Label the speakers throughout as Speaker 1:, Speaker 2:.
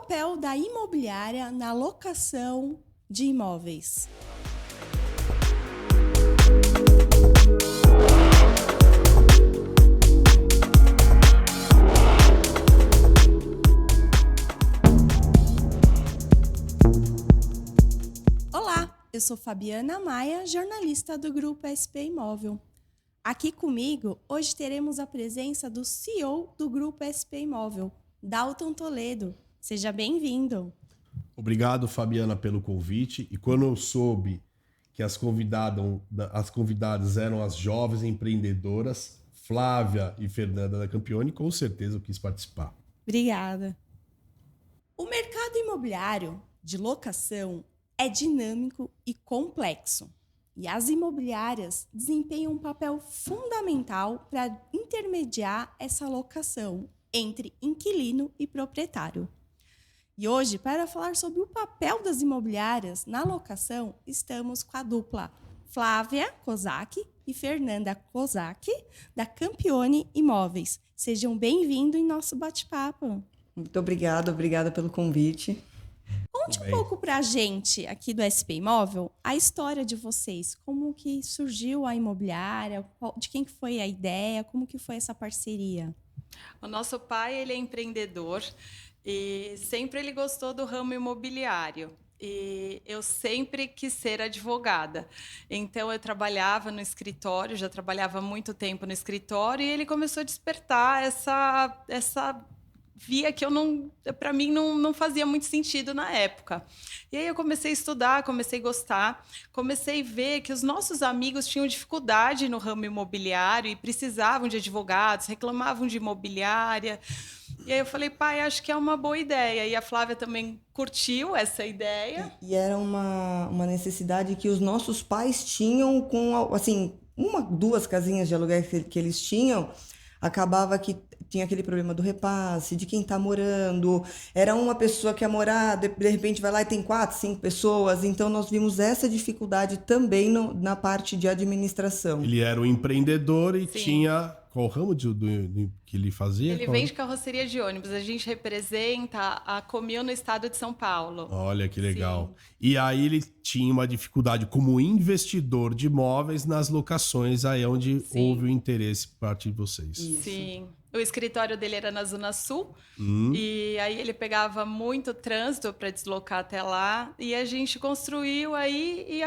Speaker 1: papel da imobiliária na locação de imóveis. Olá, eu sou Fabiana Maia, jornalista do Grupo SP Imóvel. Aqui comigo, hoje teremos a presença do CEO do Grupo SP Imóvel, Dalton Toledo. Seja bem-vindo.
Speaker 2: Obrigado, Fabiana, pelo convite. E quando eu soube que as convidadas eram as jovens empreendedoras, Flávia e Fernanda da Campione, com certeza eu quis participar.
Speaker 1: Obrigada. O mercado imobiliário de locação é dinâmico e complexo. E as imobiliárias desempenham um papel fundamental para intermediar essa locação entre inquilino e proprietário. E hoje, para falar sobre o papel das imobiliárias na locação, estamos com a dupla Flávia Kozak e Fernanda Kozak, da Campione Imóveis. Sejam bem-vindos em nosso bate-papo.
Speaker 3: Muito obrigada pelo convite.
Speaker 1: Conte um pouco para a gente, aqui do SP Imóvel, a história de vocês. Como que surgiu a imobiliária, de quem que foi a ideia, como que foi essa parceria?
Speaker 4: O nosso pai, ele é empreendedor e sempre ele gostou do ramo imobiliário. E eu sempre quis ser advogada. Então, eu trabalhava no escritório, já trabalhava há muito tempo no escritório, e ele começou a despertar essa via que para mim não fazia muito sentido na época. E aí eu comecei a estudar, comecei a gostar, comecei a ver que os nossos amigos tinham dificuldade no ramo imobiliário e precisavam de advogados, reclamavam de imobiliária. E aí eu falei, pai, acho que é uma boa ideia. E a Flávia também curtiu essa ideia.
Speaker 3: E era uma necessidade que os nossos pais tinham com, assim, duas casinhas de aluguel que eles tinham. Acabava que tinha aquele problema do repasse, de quem está morando. Era uma pessoa que ia morar, de repente vai lá e tem 4, 5 pessoas. Então, nós vimos essa dificuldade também na parte de administração.
Speaker 2: Ele era um empreendedor e
Speaker 4: Sim.
Speaker 2: tinha... Qual ramo que ele fazia?
Speaker 4: Ele vende carroceria de ônibus. A gente representa a Comil no estado de São Paulo.
Speaker 2: Olha que legal.
Speaker 4: Sim.
Speaker 2: E aí ele tinha uma dificuldade como investidor de imóveis nas locações, aí onde
Speaker 4: Sim.
Speaker 2: houve o interesse por parte de vocês.
Speaker 3: Isso.
Speaker 4: Sim. O escritório dele era na Zona Sul. E aí ele pegava muito trânsito para deslocar até lá. E a gente construiu aí e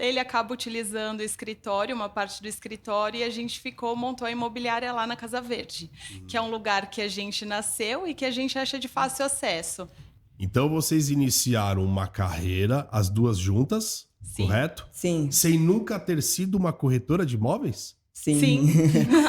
Speaker 4: ele acaba utilizando o escritório, uma parte do escritório, e a gente montou a imobiliária lá na Casa Verde, que é um lugar que a gente nasceu e que a gente acha de fácil acesso.
Speaker 2: Então vocês iniciaram uma carreira, as duas juntas,
Speaker 4: Sim.
Speaker 2: correto?
Speaker 3: Sim.
Speaker 2: Sem nunca ter sido uma corretora de imóveis?
Speaker 3: Sim.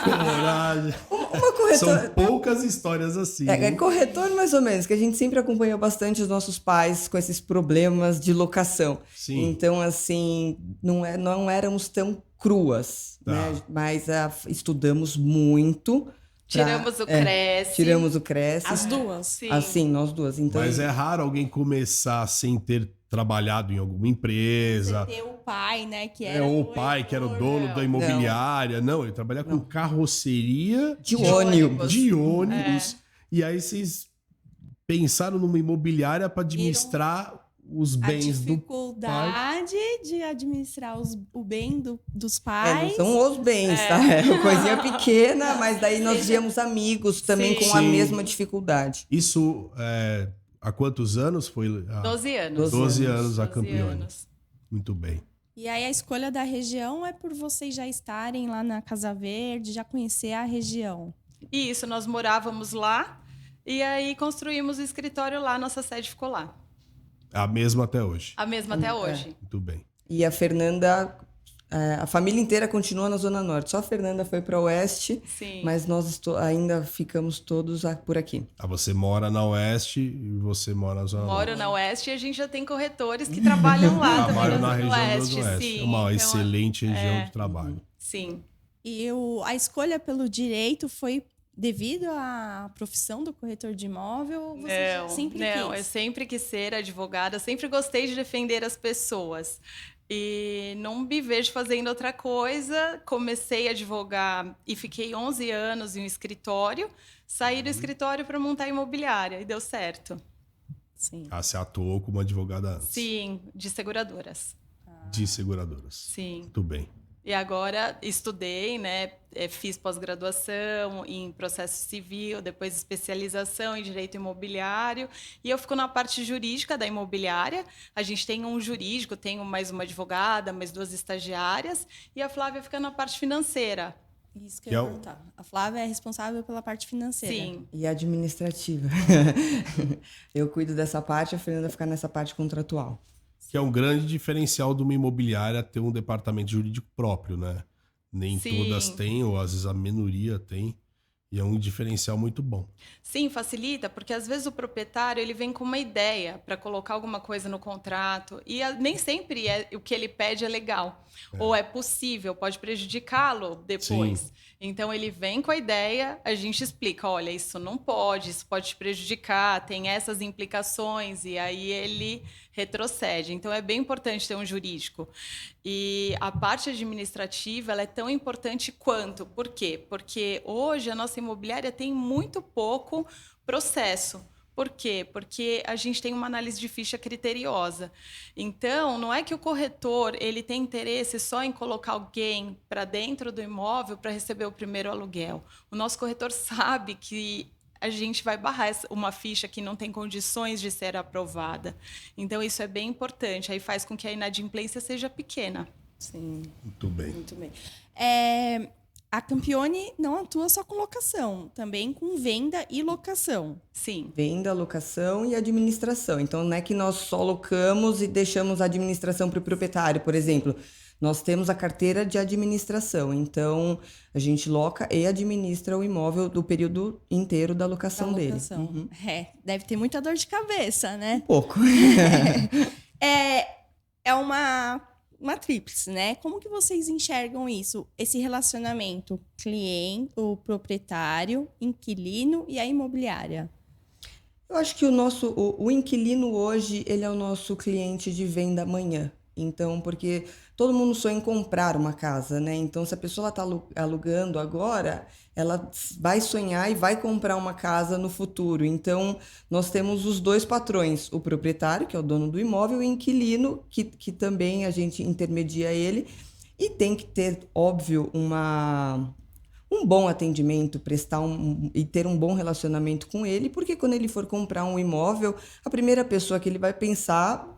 Speaker 2: Coragem.
Speaker 3: Uma corretora...
Speaker 2: São poucas histórias assim.
Speaker 3: É corretor mais ou menos, que a gente sempre acompanhou bastante os nossos pais com esses problemas de locação.
Speaker 2: Sim.
Speaker 3: Então, assim, não éramos tão cruas,
Speaker 2: Tá.
Speaker 3: né? Mas estudamos muito.
Speaker 4: Tiramos o Cresce.
Speaker 3: Tiramos o Cresce.
Speaker 1: As duas?
Speaker 4: Sim.
Speaker 3: Assim, nós duas. Então,
Speaker 2: Mas é raro alguém começar sem ter trabalhado em alguma empresa.
Speaker 1: Você ter o pai, né, que era
Speaker 2: Ou o pai, que era o dono da imobiliária. Não, ele trabalhava com carroceria
Speaker 3: de ônibus.
Speaker 2: de ônibus. E aí vocês pensaram numa imobiliária para administrar os bens do pai.
Speaker 1: A dificuldade de administrar o bem dos
Speaker 3: Não
Speaker 1: pais.
Speaker 3: são os bens, tá? É uma coisinha pequena, mas daí nós víamos amigos também
Speaker 4: Sim.
Speaker 3: com a
Speaker 2: Sim.
Speaker 3: mesma dificuldade.
Speaker 2: Isso há quantos anos foi?
Speaker 4: 12 anos.
Speaker 2: 12 anos a
Speaker 4: 12
Speaker 2: Campione.
Speaker 4: anos.
Speaker 2: Muito bem.
Speaker 1: E aí a escolha da região é por vocês já estarem lá na Casa Verde, já conhecer a região.
Speaker 4: Isso, nós morávamos lá e aí construímos o escritório lá, nossa sede ficou lá.
Speaker 2: A mesma até hoje.
Speaker 4: A mesma até hoje.
Speaker 2: Muito bem.
Speaker 3: E a Fernanda, a família inteira continua na Zona Norte. Só a Fernanda foi para o Oeste,
Speaker 4: Sim.
Speaker 3: mas nós ainda ficamos todos por aqui.
Speaker 2: Você mora na Oeste e você mora na Zona
Speaker 4: Moro
Speaker 2: Norte.
Speaker 4: na Oeste e a gente já tem corretores que trabalham lá
Speaker 2: Trabalho
Speaker 4: também
Speaker 2: na
Speaker 4: na
Speaker 2: região
Speaker 4: Oeste.
Speaker 2: do Oeste.
Speaker 4: Sim,
Speaker 2: É uma
Speaker 4: então,
Speaker 2: excelente região de trabalho.
Speaker 4: Sim.
Speaker 1: E a escolha pelo direito foi devido à profissão do corretor de imóvel? Ou você sempre quis?
Speaker 4: Eu sempre quis ser advogada, sempre gostei de defender as pessoas. E não me vejo fazendo outra coisa. Comecei a advogar e fiquei 11 anos em um escritório. Saí do escritório para montar a imobiliária e deu certo.
Speaker 1: Sim.
Speaker 2: Você atuou como advogada antes.
Speaker 4: Sim, de seguradoras.
Speaker 2: De seguradoras.
Speaker 4: Sim.
Speaker 2: Muito bem.
Speaker 4: E agora estudei, né? Fiz pós-graduação em processo civil, depois especialização em direito imobiliário. E eu fico na parte jurídica da imobiliária. A gente tem um jurídico, tenho mais uma advogada, mais 2 estagiárias. E a Flávia fica na parte financeira.
Speaker 1: Isso que eu ia perguntar. A Flávia é responsável pela parte financeira.
Speaker 4: Sim.
Speaker 3: E administrativa. Eu cuido dessa parte, a Fernanda fica nessa parte contratual.
Speaker 2: Que é um grande diferencial de uma imobiliária ter um departamento jurídico próprio, né? Nem
Speaker 4: Sim.
Speaker 2: todas têm, ou às vezes a minoria tem. E é um diferencial muito bom.
Speaker 4: Sim, facilita, porque às vezes o proprietário ele vem com uma ideia para colocar alguma coisa no contrato e nem sempre o que ele pede é legal. Ou é possível, pode prejudicá-lo depois.
Speaker 2: Sim.
Speaker 4: Então ele vem com a ideia, a gente explica, olha, isso não pode, isso pode te prejudicar, tem essas implicações, e aí ele retrocede. Então é bem importante ter um jurídico. E a parte administrativa ela é tão importante quanto. Por quê? Porque hoje a nossa imobiliária tem muito pouco processo. Por quê? Porque a gente tem uma análise de ficha criteriosa. Então, não é que o corretor ele tem interesse só em colocar alguém para dentro do imóvel para receber o primeiro aluguel. O nosso corretor sabe que a gente vai barrar uma ficha que não tem condições de ser aprovada. Então, isso é bem importante. Aí faz com que a inadimplência seja pequena.
Speaker 1: Sim.
Speaker 2: Muito bem.
Speaker 1: Muito bem. A Campione não atua só com locação, também com venda e locação.
Speaker 4: Sim.
Speaker 3: Venda, locação e administração. Então, não é que nós só locamos e deixamos a administração para o proprietário, por exemplo. Nós temos a carteira de administração. Então, a gente loca e administra o imóvel do período inteiro da locação dele. Uhum.
Speaker 1: Deve ter muita dor de cabeça, né?
Speaker 3: Um pouco.
Speaker 1: É uma tríplice, né? Como que vocês enxergam isso? Esse relacionamento cliente, o proprietário, inquilino e a imobiliária?
Speaker 3: Eu acho que o inquilino hoje, ele é o nosso cliente de venda amanhã. Então, porque todo mundo sonha em comprar uma casa, né? Então, se a pessoa está alugando agora, ela vai sonhar e vai comprar uma casa no futuro. Então, nós temos os 2 patrões, o proprietário, que é o dono do imóvel, e o inquilino, que também a gente intermedia ele. E tem que ter, óbvio, um bom atendimento, e ter um bom relacionamento com ele, porque quando ele for comprar um imóvel, a primeira pessoa que ele vai pensar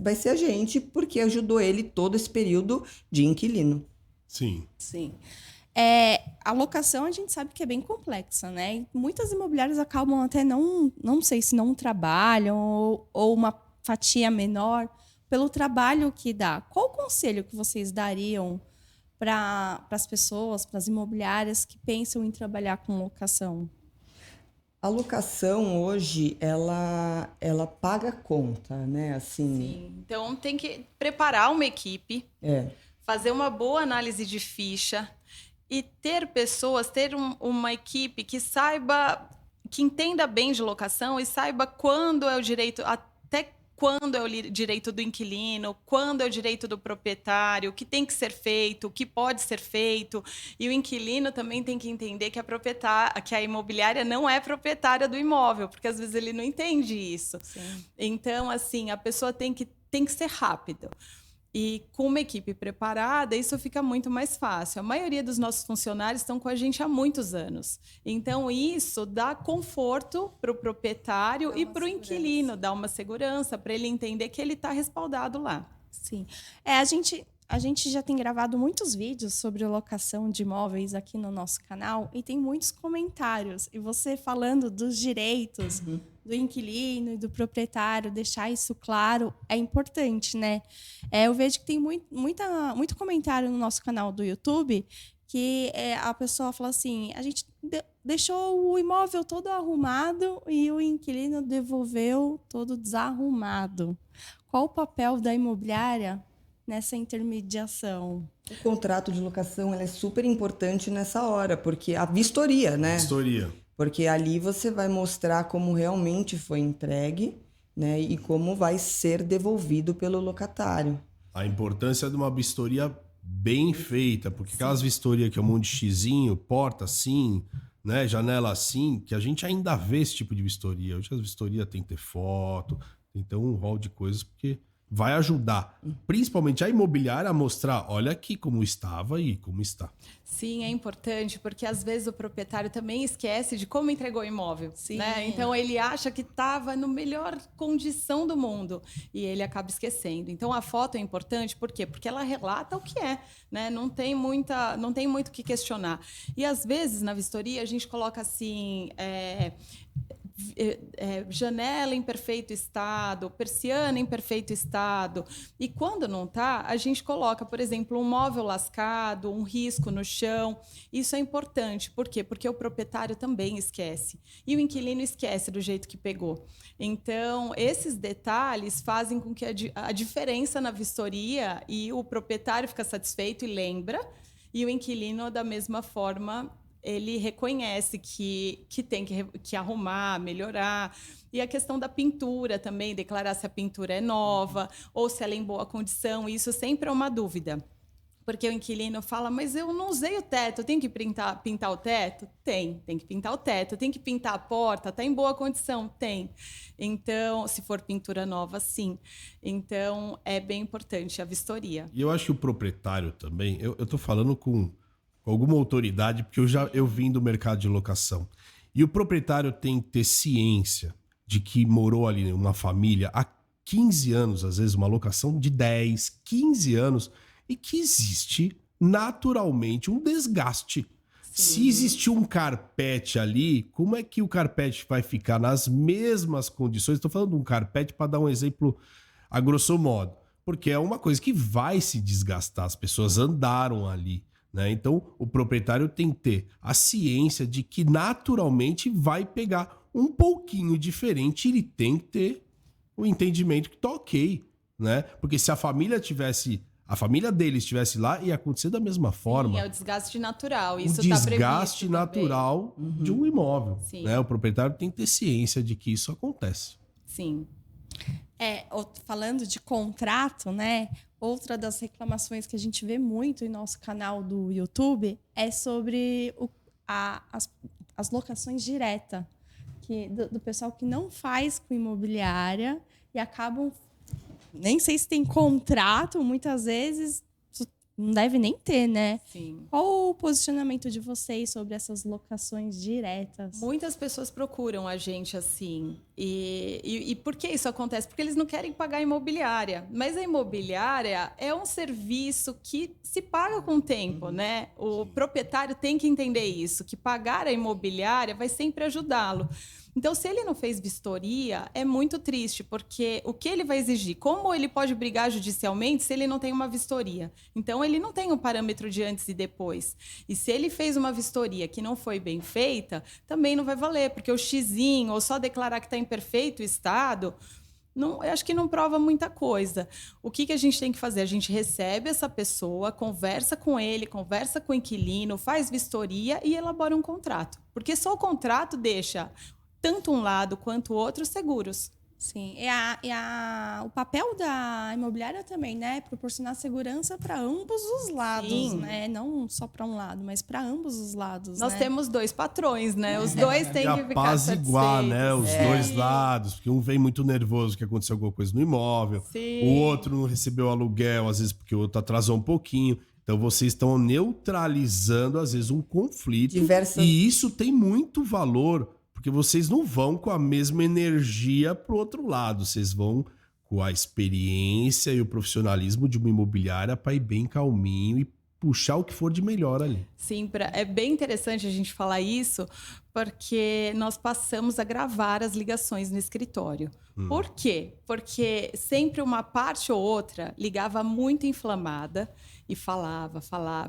Speaker 3: vai ser a gente, porque ajudou ele todo esse período de inquilino.
Speaker 2: Sim.
Speaker 1: Sim. A locação a gente sabe que é bem complexa, né? E muitas imobiliárias acabam até não sei se não trabalham ou uma fatia menor pelo trabalho que dá. Qual o conselho que vocês dariam para as pessoas, para as imobiliárias que pensam em trabalhar com locação?
Speaker 3: A locação hoje, ela paga a conta, né? Assim,
Speaker 4: Sim. Então tem que preparar uma equipe, fazer uma boa análise de ficha e ter uma equipe que saiba, que entenda bem de locação e saiba quando é o direito, até quando é o direito do inquilino, quando é o direito do proprietário, o que tem que ser feito, o que pode ser feito. E o inquilino também tem que entender que a imobiliária não é proprietária do imóvel, porque às vezes ele não entende isso.
Speaker 1: Sim.
Speaker 4: Então, assim, a pessoa tem que ser rápida. E com uma equipe preparada, isso fica muito mais fácil. A maioria dos nossos funcionários estão com a gente há muitos anos. Então, isso dá conforto para o proprietário e para o inquilino, dá uma segurança para ele entender que ele está respaldado lá.
Speaker 1: Sim. A gente já tem gravado muitos vídeos sobre locação de imóveis aqui no nosso canal e tem muitos comentários. E você falando dos direitos do inquilino e do proprietário, deixar isso claro é importante, né? Eu vejo que tem muito comentário no nosso canal do YouTube que a pessoa fala assim, a gente deixou o imóvel todo arrumado e o inquilino devolveu todo desarrumado. Qual o papel da imobiliária nessa intermediação?
Speaker 3: O contrato de locação é super importante nessa hora, porque a vistoria, né?
Speaker 2: Vistoria.
Speaker 3: Porque ali você vai mostrar como realmente foi entregue, né? E como vai ser devolvido pelo locatário.
Speaker 2: A importância de uma vistoria bem feita, porque aquelas vistorias que é um monte de xizinho, porta sim, né, janela assim, que a gente ainda vê esse tipo de vistoria. Hoje as vistorias tem que ter foto, tem que ter um rol de coisas, porque vai ajudar, principalmente a imobiliária, a mostrar, olha aqui como estava e como está.
Speaker 4: Sim, é importante, porque às vezes o proprietário também esquece de como entregou o imóvel.
Speaker 1: Sim.
Speaker 4: Né? Então ele acha que estava na melhor condição do mundo e ele acaba esquecendo. Então a foto é importante, por quê? Porque ela relata o que é, né? Não tem muito o que questionar. E às vezes na vistoria a gente coloca assim. Janela em perfeito estado, persiana em perfeito estado. E quando não está, a gente coloca, por exemplo, um móvel lascado, um risco no chão. Isso é importante. Por quê? Porque o proprietário também esquece. E o inquilino esquece do jeito que pegou. Então, esses detalhes fazem com que a diferença na vistoria e o proprietário fica satisfeito e lembra, e o inquilino, da mesma forma, ele reconhece que tem que arrumar, melhorar. E a questão da pintura também, declarar se a pintura é nova ou se ela é em boa condição, isso sempre é uma dúvida. Porque o inquilino fala, mas eu não usei o teto, eu tenho que pintar o teto? Tem que pintar o teto. Tem que pintar a porta? Está em boa condição? Tem. Então, se for pintura nova, sim. Então, é bem importante a vistoria.
Speaker 2: E eu acho que o proprietário também, eu estou falando com alguma autoridade, porque eu vim do mercado de locação. E o proprietário tem que ter ciência de que morou ali uma família há 15 anos, às vezes uma locação de 10, 15 anos, e que existe naturalmente um desgaste.
Speaker 4: Sim.
Speaker 2: Se existir um carpete ali, como é que o carpete vai ficar nas mesmas condições? Estou falando de um carpete para dar um exemplo a grosso modo, porque é uma coisa que vai se desgastar, as pessoas andaram ali. Né? Então, o proprietário tem que ter a ciência de que naturalmente vai pegar um pouquinho diferente, ele tem que ter o entendimento que tá ok, né? Porque se a família deles estivesse lá, ia acontecer da mesma forma.
Speaker 4: Sim, é o desgaste natural. Isso
Speaker 2: o desgaste
Speaker 4: tá
Speaker 2: natural de um imóvel.
Speaker 4: Sim.
Speaker 2: Né? O proprietário tem que ter ciência de que isso acontece.
Speaker 4: Sim.
Speaker 1: Falando de contrato, né? Outra das reclamações que a gente vê muito em nosso canal do YouTube é sobre as locações diretas do pessoal que não faz com imobiliária e acabam... Nem sei se tem contrato, muitas vezes não deve nem ter, né?
Speaker 4: Sim.
Speaker 1: Qual o posicionamento de vocês sobre essas locações diretas?
Speaker 4: Muitas pessoas procuram a gente assim. E por que isso acontece? Porque eles não querem pagar a imobiliária. Mas a imobiliária é um serviço que se paga com o tempo, né? O proprietário tem que entender isso, que pagar a imobiliária vai sempre ajudá-lo. Então, se ele não fez vistoria, é muito triste, porque o que ele vai exigir? Como ele pode brigar judicialmente se ele não tem uma vistoria? Então, ele não tem um parâmetro de antes e depois. E se ele fez uma vistoria que não foi bem feita, também não vai valer, porque o xizinho, ou só declarar que está em perfeito estado, eu acho que não prova muita coisa. O que a gente tem que fazer? A gente recebe essa pessoa, conversa com ele, conversa com o inquilino, faz vistoria e elabora um contrato. Porque só o contrato deixa tanto um lado quanto o outro seguros.
Speaker 1: Sim, o papel da imobiliária também, né? Proporcionar segurança para ambos os lados,
Speaker 4: Sim.
Speaker 1: né? Não só para um lado, mas para ambos os lados.
Speaker 4: Nós
Speaker 1: né?
Speaker 4: temos dois patrões, né? Os dois têm que ficar
Speaker 2: apaziguar,
Speaker 4: satisfeitos.
Speaker 2: né? Os dois lados, porque um vem muito nervoso que aconteceu alguma coisa no imóvel,
Speaker 4: Sim.
Speaker 2: o outro não recebeu aluguel, às vezes porque o outro atrasou um pouquinho. Então vocês estão neutralizando, às vezes, um conflito. E isso tem muito valor, porque vocês não vão com a mesma energia pro outro lado. Vocês vão com a experiência e o profissionalismo de uma imobiliária para ir bem calminho e puxar o que for de melhor ali.
Speaker 4: Sim, é bem interessante a gente falar isso, porque nós passamos a gravar as ligações no escritório. Por quê? Porque sempre uma parte ou outra ligava muito inflamada e falava,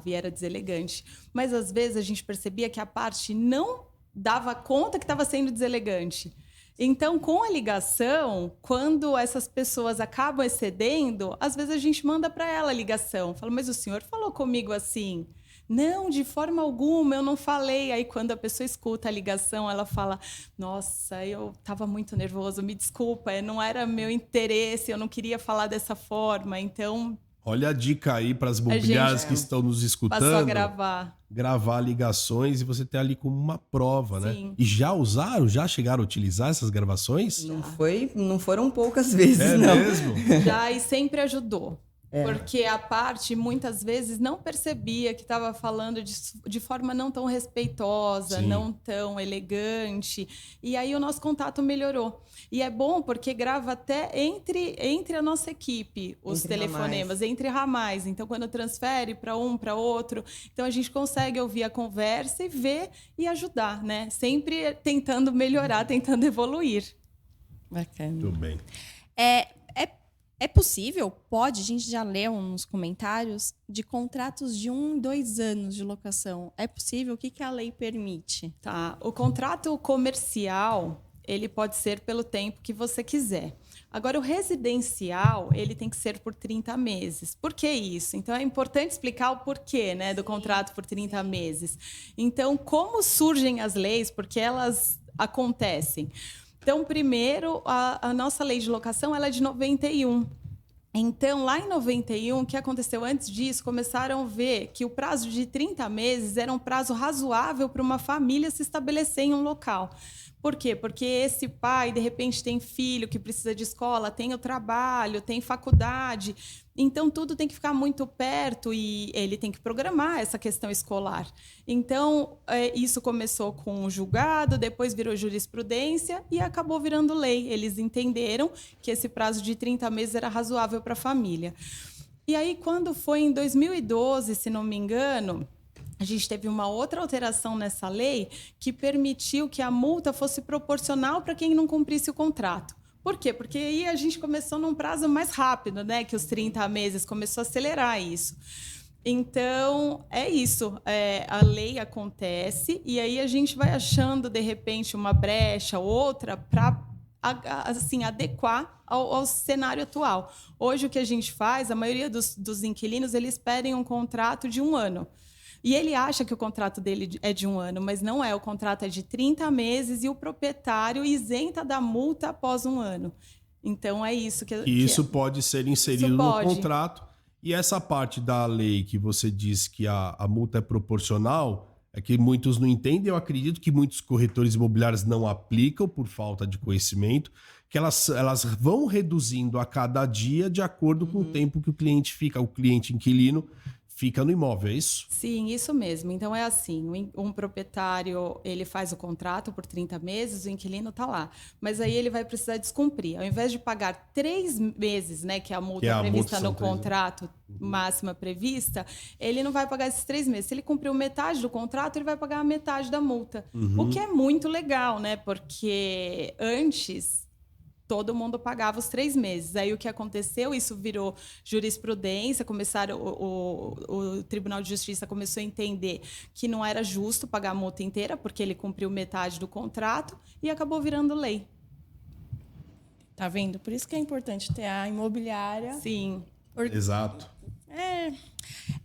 Speaker 4: e era deselegante. Mas, às vezes, a gente percebia que a parte não dava conta que estava sendo deselegante. Então, com a ligação, quando essas pessoas acabam excedendo, às vezes a gente manda para ela a ligação. Fala, mas o senhor falou comigo assim? Não, de forma alguma, eu não falei. Aí, quando a pessoa escuta a ligação, ela fala, nossa, eu estava muito nervoso, me desculpa, não era meu interesse, eu não queria falar dessa forma. Então,
Speaker 2: Olha a dica aí para as imobiliárias que estão nos escutando.
Speaker 4: Passou a gravar.
Speaker 2: Gravar ligações e você ter ali como uma prova,
Speaker 4: Sim.
Speaker 2: né? E já usaram, já chegaram a utilizar essas gravações?
Speaker 3: Não foram poucas vezes,
Speaker 2: É
Speaker 3: não.
Speaker 2: mesmo?
Speaker 4: Já, e sempre ajudou. Porque a parte, muitas vezes, não percebia que estava falando de forma não tão respeitosa,
Speaker 2: Sim.
Speaker 4: não tão elegante. E aí o nosso contato melhorou. E é bom porque grava até entre a nossa equipe, os
Speaker 3: Entre
Speaker 4: telefonemas, entre ramais. Então, quando transfere para um, para outro, então a gente consegue ouvir a conversa e ver e ajudar, né? Sempre tentando melhorar, tentando evoluir.
Speaker 1: Bacana.
Speaker 2: Muito bem.
Speaker 1: É possível, pode, a gente já leu nos comentários, de contratos de 1 e 2 anos de locação. É possível? O que a lei permite?
Speaker 4: Tá. O contrato comercial, ele pode ser pelo tempo que você quiser. Agora, o residencial, ele tem que ser por 30 meses. Por que isso? Então, é importante explicar o porquê, né, do contrato por 30 meses. Então, como surgem as leis? Porque elas acontecem. Então, primeiro, a nossa lei de locação ela é de 91. Então, lá em 91, o que aconteceu antes disso? Começaram a ver que o prazo de 30 meses era um prazo razoável para uma família se estabelecer em um local. Por quê? Porque esse pai, de repente, tem filho que precisa de escola, tem o trabalho, tem faculdade. Então, tudo tem que ficar muito perto e ele tem que programar essa questão escolar. Então, isso começou com o julgado, depois virou jurisprudência e acabou virando lei. Eles entenderam que esse prazo de 30 meses era razoável para a família. E aí, quando foi em 2012, se não me engano, a gente teve uma outra alteração nessa lei que permitiu que a multa fosse proporcional para quem não cumprisse o contrato. Por quê? Porque aí a gente começou num prazo mais rápido, né? Que os 30 meses começou a acelerar isso. Então, é isso. A lei acontece e aí a gente vai achando, de repente, uma brecha, outra, para assim, adequar ao cenário atual. Hoje, o que a gente faz, a maioria dos inquilinos, eles pedem um contrato de 1 ano. E ele acha que o contrato dele é de 1 ano, mas não é. O contrato é de 30 meses e o proprietário isenta da multa após 1 ano. Então, é isso que...
Speaker 2: Isso pode ser inserido no contrato. E essa parte da lei que você diz que a multa é proporcional, é que muitos não entendem. Eu acredito que muitos corretores imobiliários não aplicam por falta de conhecimento, que elas vão reduzindo a cada dia de acordo com o tempo que o cliente inquilino fica no imóvel, é isso?
Speaker 4: Sim, isso mesmo. Então é assim, um proprietário, ele faz o contrato por 30 meses, o inquilino está lá. Mas aí ele vai precisar descumprir. Ao invés de pagar 3 meses, né, que é a multa prevista no contrato máxima prevista, ele não vai pagar esses 3 meses. Se ele cumpriu metade do contrato, ele vai pagar a metade da multa. O que é muito legal, né? Porque antes todo mundo pagava os 3 meses. Aí o que aconteceu? Isso virou jurisprudência, o Tribunal de Justiça começou a entender que não era justo pagar a multa inteira, porque ele cumpriu metade do contrato e acabou virando lei.
Speaker 1: Tá vendo? Por isso que é importante ter a imobiliária.
Speaker 4: Sim.
Speaker 2: Exato.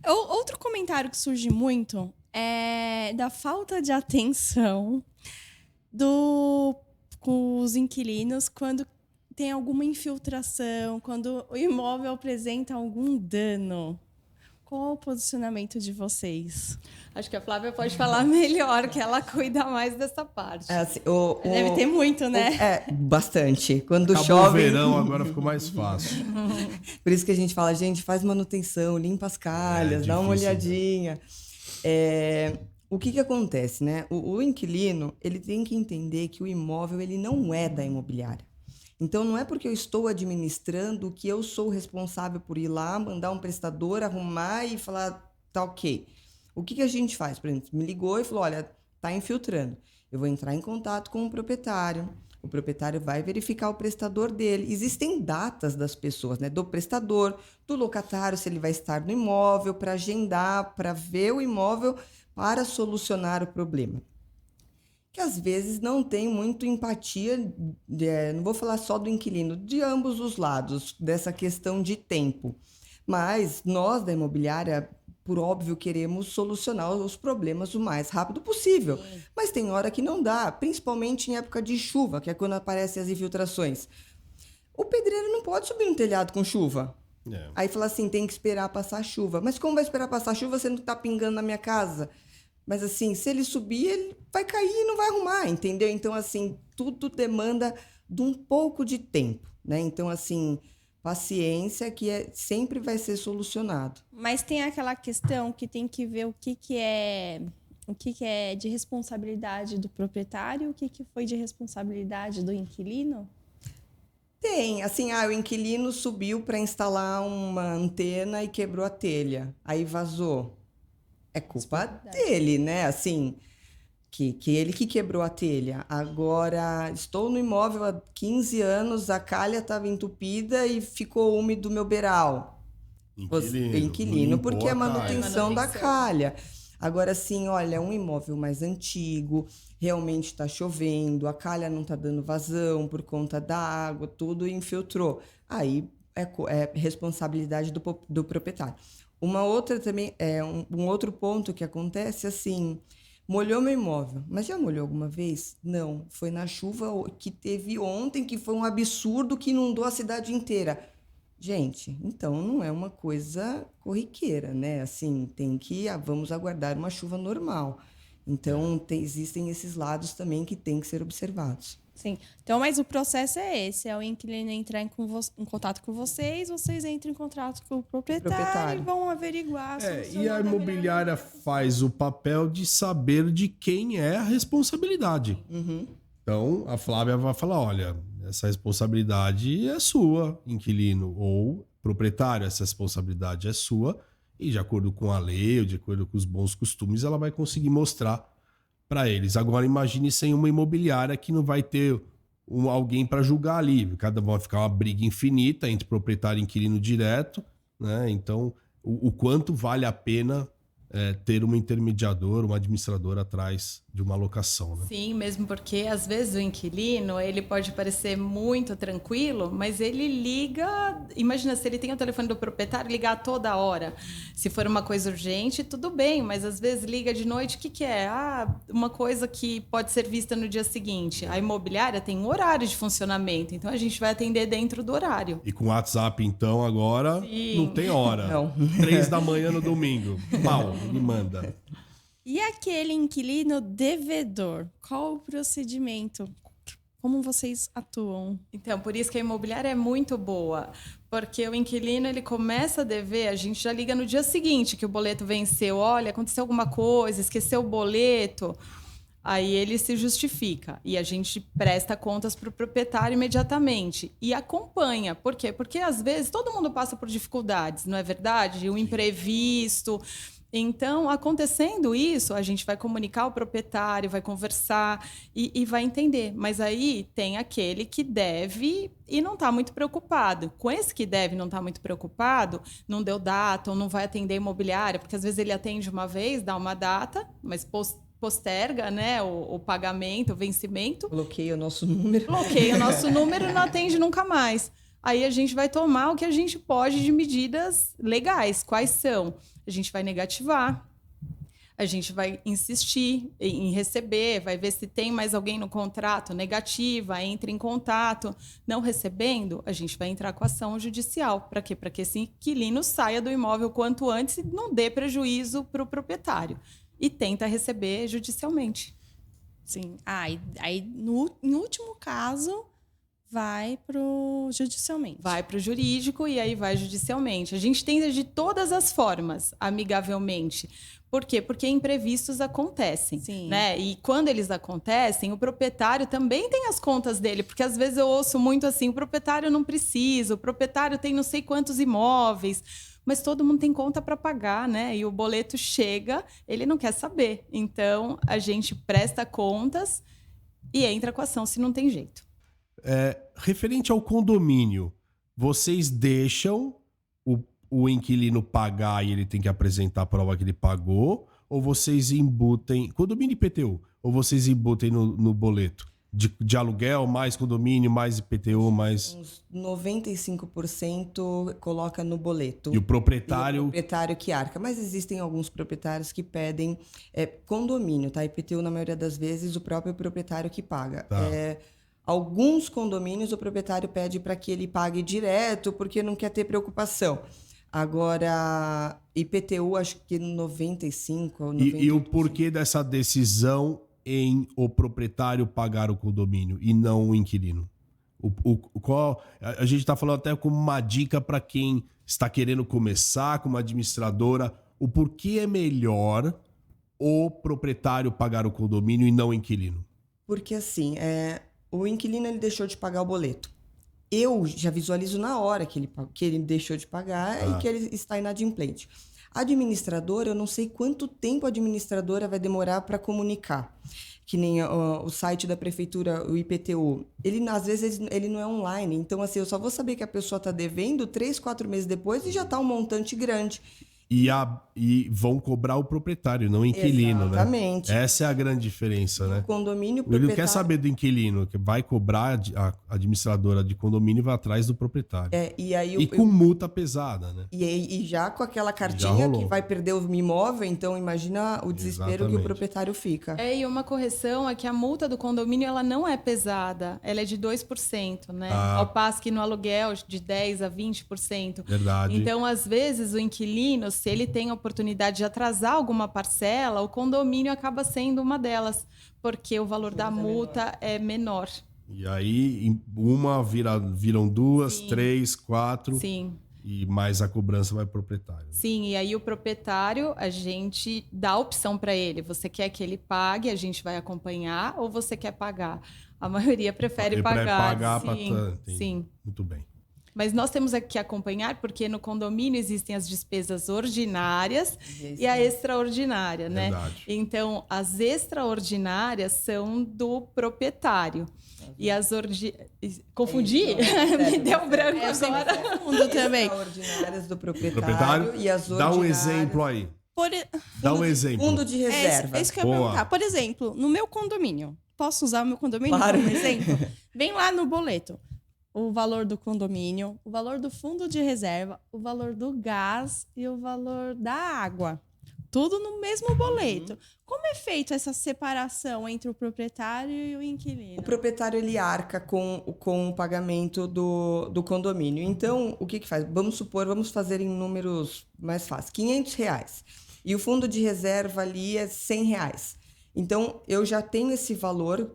Speaker 1: Outro comentário que surge muito é da falta de atenção com os inquilinos quando tem alguma infiltração, quando o imóvel apresenta algum dano. Qual o posicionamento de vocês?
Speaker 4: Acho que a Flávia pode falar melhor, que ela cuida mais dessa parte.
Speaker 3: Assim,
Speaker 1: Deve ter muito, né?
Speaker 3: Bastante. Quando
Speaker 2: Acabou
Speaker 3: chove...
Speaker 2: o verão, agora ficou mais fácil.
Speaker 3: Por isso que a gente fala, gente, faz manutenção, limpa as calhas, dá uma olhadinha. O que acontece, né? O inquilino, ele tem que entender que o imóvel ele não é da imobiliária. Então, não é porque eu estou administrando que eu sou responsável por ir lá, mandar um prestador, arrumar e falar, tá ok. O que a gente faz? Por exemplo, me ligou e falou, olha, tá infiltrando. Eu vou entrar em contato com o proprietário vai verificar o prestador dele. Existem datas das pessoas, né? Do prestador, do locatário, se ele vai estar no imóvel, para agendar, para ver o imóvel, para solucionar o problema. Que às vezes não tem muito empatia, não vou falar só do inquilino, de ambos os lados, dessa questão de tempo. Mas nós da imobiliária, por óbvio, queremos solucionar os problemas o mais rápido possível. Sim. Mas tem hora que não dá, principalmente em época de chuva, que é quando aparecem as infiltrações. O pedreiro não pode subir no telhado com chuva. Aí fala assim, tem que esperar passar a chuva. Mas como vai esperar passar a chuva se não tá pingando na minha casa? Mas assim, se ele subir, ele vai cair e não vai arrumar, entendeu? Então, assim, tudo demanda de um pouco de tempo, né? Então, assim, paciência que sempre vai ser solucionado.
Speaker 1: Mas tem aquela questão que tem que ver o que é de responsabilidade do proprietário, o que foi de responsabilidade do inquilino?
Speaker 3: Tem, assim, o inquilino subiu para instalar uma antena e quebrou a telha, aí vazou. É culpa dele, né? Assim, que ele que quebrou a telha. Agora, estou no imóvel há 15 anos, a calha estava entupida e ficou úmido o meu beiral. Inquilino, porque é a manutenção da calha. Agora, assim, olha, um imóvel mais antigo, realmente está chovendo, a calha não está dando vazão por conta da água, tudo infiltrou. Aí é responsabilidade do proprietário. Uma outra também, um outro ponto que acontece, assim, molhou meu imóvel. Mas já molhou alguma vez? Não, foi na chuva que teve ontem, que foi um absurdo que inundou a cidade inteira. Gente, então não é uma coisa corriqueira, né? Assim, vamos aguardar uma chuva normal. Então, existem esses lados também que têm que ser observados.
Speaker 1: Sim. Então, mas o processo é esse: é o inquilino entrar em contato com vocês entram em contato com o proprietário. E vão averiguar.
Speaker 2: E a imobiliária faz o papel de saber de quem é a responsabilidade.
Speaker 3: Uhum.
Speaker 2: Então, a Flávia vai falar, olha, essa responsabilidade é sua, inquilino, ou proprietário, essa responsabilidade é sua, e de acordo com a lei, ou de acordo com os bons costumes, ela vai conseguir mostrar para eles. Agora, imagine sem uma imobiliária que não vai ter alguém para julgar ali. Vai ficar uma briga infinita entre proprietário e inquilino direto, né? Então, o quanto vale a pena ter um intermediador, um administrador atrás de uma locação, né?
Speaker 4: Sim, mesmo porque às vezes o inquilino, ele pode parecer muito tranquilo, mas ele liga, imagina se ele tem o telefone do proprietário, ligar toda hora. Se for uma coisa urgente, tudo bem, mas às vezes liga de noite, o que é? Uma coisa que pode ser vista no dia seguinte. A imobiliária tem um horário de funcionamento, então a gente vai atender dentro do horário.
Speaker 2: E com o WhatsApp, então, agora
Speaker 4: Sim.
Speaker 2: Não tem hora.
Speaker 3: Não.
Speaker 2: 3 da manhã no domingo. Pau, me manda.
Speaker 1: E aquele inquilino devedor? Qual o procedimento? Como vocês atuam?
Speaker 4: Então, por isso que a imobiliária é muito boa. Porque o inquilino, ele começa a dever, a gente já liga no dia seguinte que o boleto venceu. Olha, aconteceu alguma coisa, esqueceu o boleto. Aí ele se justifica. E a gente presta contas para o proprietário imediatamente. E acompanha. Por quê? Porque, às vezes, todo mundo passa por dificuldades, não é verdade? O imprevisto. Então, acontecendo isso, a gente vai comunicar ao proprietário, vai conversar e vai entender. Mas aí tem aquele que deve e não está muito preocupado. Com esse que deve e não está muito preocupado, não deu data ou não vai atender a imobiliária, porque às vezes ele atende uma vez, dá uma data, mas posterga, né, o pagamento, o vencimento.
Speaker 3: Bloqueia o nosso número.
Speaker 4: Bloqueia o nosso número e não atende nunca mais. Aí a gente vai tomar o que a gente pode de medidas legais. Quais são? A gente vai negativar, a gente vai insistir em receber, vai ver se tem mais alguém no contrato, negativa, entra em contato. Não recebendo, a gente vai entrar com ação judicial. Para quê? Para que esse inquilino saia do imóvel quanto antes e não dê prejuízo para o proprietário. E tenta receber judicialmente.
Speaker 1: Sim. Aí em último caso, vai pro judicialmente.
Speaker 4: Vai pro jurídico e aí vai judicialmente. A gente tenta de todas as formas, amigavelmente. Por quê? Porque imprevistos acontecem,
Speaker 1: Sim.
Speaker 4: né? E quando eles acontecem, o proprietário também tem as contas dele, porque às vezes eu ouço muito assim, o proprietário não precisa, o proprietário tem não sei quantos imóveis, mas todo mundo tem conta para pagar, né? E o boleto chega, ele não quer saber. Então, a gente presta contas e entra com ação se não tem jeito.
Speaker 2: Referente ao condomínio, vocês deixam o inquilino pagar e ele tem que apresentar a prova que ele pagou? Ou vocês embutem... Condomínio e IPTU? Ou vocês embutem no boleto? De aluguel, mais condomínio, mais IPTU, mais...
Speaker 3: Uns 95% coloca no boleto.
Speaker 2: E o proprietário...
Speaker 3: E o proprietário que arca. Mas existem alguns proprietários que pedem condomínio, tá? IPTU, na maioria das vezes, o próprio proprietário que paga.
Speaker 2: Tá.
Speaker 3: Alguns condomínios o proprietário pede para que ele pague direto, porque não quer ter preocupação. Agora, IPTU, acho que 95 ou 98%.
Speaker 2: E o porquê dessa decisão em o proprietário pagar o condomínio e não o inquilino? A gente está falando até como uma dica para quem está querendo começar como administradora, o porquê é melhor o proprietário pagar o condomínio e não o inquilino?
Speaker 3: Porque assim, o inquilino ele deixou de pagar o boleto. Eu já visualizo na hora que ele deixou de pagar e que ele está inadimplente. A administradora, eu não sei quanto tempo a administradora vai demorar para comunicar. Que nem o site da prefeitura, o IPTU. Ele, às vezes, ele não é online. Então, assim, eu só vou saber que a pessoa está devendo 3, 4 meses depois e já está um montante grande.
Speaker 2: E vão cobrar o proprietário, não o inquilino,
Speaker 3: Exatamente.
Speaker 2: Né? Essa é a grande diferença, né?
Speaker 3: O condomínio
Speaker 2: Ele não quer saber do inquilino, que vai cobrar a administradora de condomínio e vai atrás do proprietário.
Speaker 3: E
Speaker 2: com multa pesada, né?
Speaker 3: E já com aquela cartinha que vai perder o imóvel, então imagina o desespero que o proprietário fica.
Speaker 4: E uma correção é que a multa do condomínio ela não é pesada, ela é de 2%, né? Ao passo que no aluguel de 10% a 20%.
Speaker 2: Verdade.
Speaker 4: Então, às vezes, o inquilino, se ele tem a oportunidade de atrasar alguma parcela, o condomínio acaba sendo uma delas, porque o valor da multa é menor.
Speaker 2: E aí, uma viram 2,
Speaker 4: Sim.
Speaker 2: 3, 4.
Speaker 4: Sim.
Speaker 2: E mais a cobrança vai pro proprietário.
Speaker 4: Sim, e aí o proprietário, a gente dá a opção para ele. Você quer que ele pague, a gente vai acompanhar, ou você quer pagar? A maioria prefere pagar. Sim.
Speaker 2: Muito bem.
Speaker 4: Mas nós temos que acompanhar, porque no condomínio existem as despesas ordinárias e a extraordinária, né?
Speaker 2: Verdade.
Speaker 4: Então, as extraordinárias são do proprietário. E as Confundi? Me deu branco agora.
Speaker 1: Confundo também.
Speaker 3: As extraordinárias do proprietário e as ordinárias...
Speaker 2: Dá um exemplo aí. Dá um exemplo.
Speaker 3: Fundo de reserva.
Speaker 1: É isso que eu ia perguntar. Por exemplo, no meu condomínio, posso usar o meu condomínio
Speaker 3: Claro.
Speaker 1: como exemplo? Vem lá no boleto. O valor do condomínio, o valor do fundo de reserva, o valor do gás e o valor da água. Tudo no mesmo boleto. Como é feita essa separação entre o proprietário e o inquilino?
Speaker 3: O proprietário ele arca com o pagamento do condomínio. Então, o que faz? Vamos fazer em números mais fáceis. R$500. E o fundo de reserva ali é R$100. Então, eu já tenho esse valor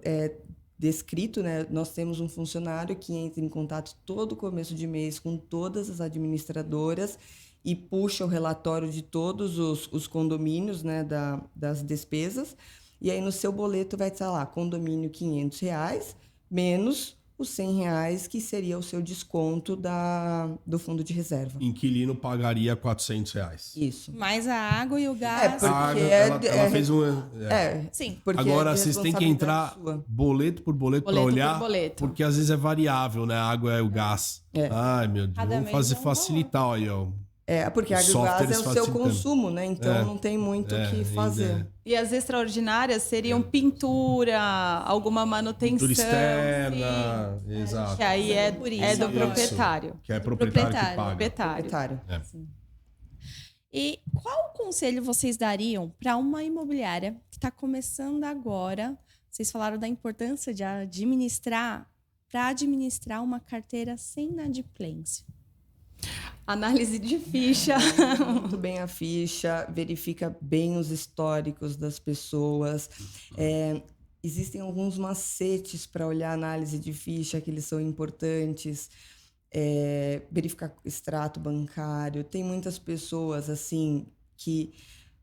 Speaker 3: descrito, né? Nós temos um funcionário que entra em contato todo começo de mês com todas as administradoras e puxa o relatório de todos os condomínios, né, das despesas. E aí no seu boleto vai estar lá, condomínio R$500 menos os R$100, que seria o seu desconto do fundo de reserva.
Speaker 2: Inquilino pagaria R$400.
Speaker 3: Isso.
Speaker 1: Mais a água e o gás.
Speaker 3: Porque
Speaker 2: ela fez um...
Speaker 1: Sim.
Speaker 3: Porque
Speaker 2: Agora,
Speaker 3: é
Speaker 2: vocês têm que
Speaker 3: responsabilidade
Speaker 2: entrar
Speaker 3: sua.
Speaker 2: boleto por boleto para olhar, porque às vezes é variável, né? A água é o gás. Ai, meu Deus.
Speaker 1: Cada
Speaker 2: Vamos
Speaker 1: mês é um
Speaker 2: facilitar aí, ó.
Speaker 3: Porque a água e o gás é o seu
Speaker 2: facilitando.
Speaker 3: consumo, né? Então não tem muito o que fazer.
Speaker 4: E as extraordinárias seriam pintura, alguma manutenção.
Speaker 2: Pintura externa, exato.
Speaker 4: Que aí é do proprietário.
Speaker 2: Que é proprietário que paga.
Speaker 3: Proprietário.
Speaker 1: E qual conselho vocês dariam para uma imobiliária que está começando agora? Vocês falaram da importância de administrar uma carteira sem inadimplência.
Speaker 4: Análise de ficha.
Speaker 3: Muito bem a ficha, verifica bem os históricos das pessoas. Existem alguns macetes para olhar a análise de ficha, que eles são importantes. Verificar extrato bancário. Tem muitas pessoas assim que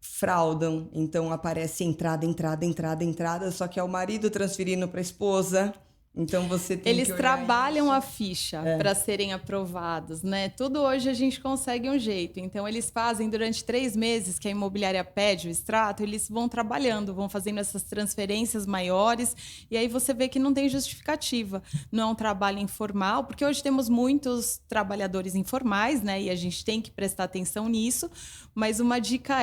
Speaker 3: fraudam, então aparece entrada, só que é o marido transferindo para a esposa. Então você tem
Speaker 4: Eles
Speaker 3: que olhar
Speaker 4: trabalham
Speaker 3: isso.
Speaker 4: a ficha para serem aprovados, né? Tudo hoje a gente consegue um jeito. Então eles fazem durante 3 meses que a imobiliária pede o extrato, eles vão trabalhando, vão fazendo essas transferências maiores e aí você vê que não tem justificativa. Não é um trabalho informal, porque hoje temos muitos trabalhadores informais, né? E a gente tem que prestar atenção nisso. Mas uma dica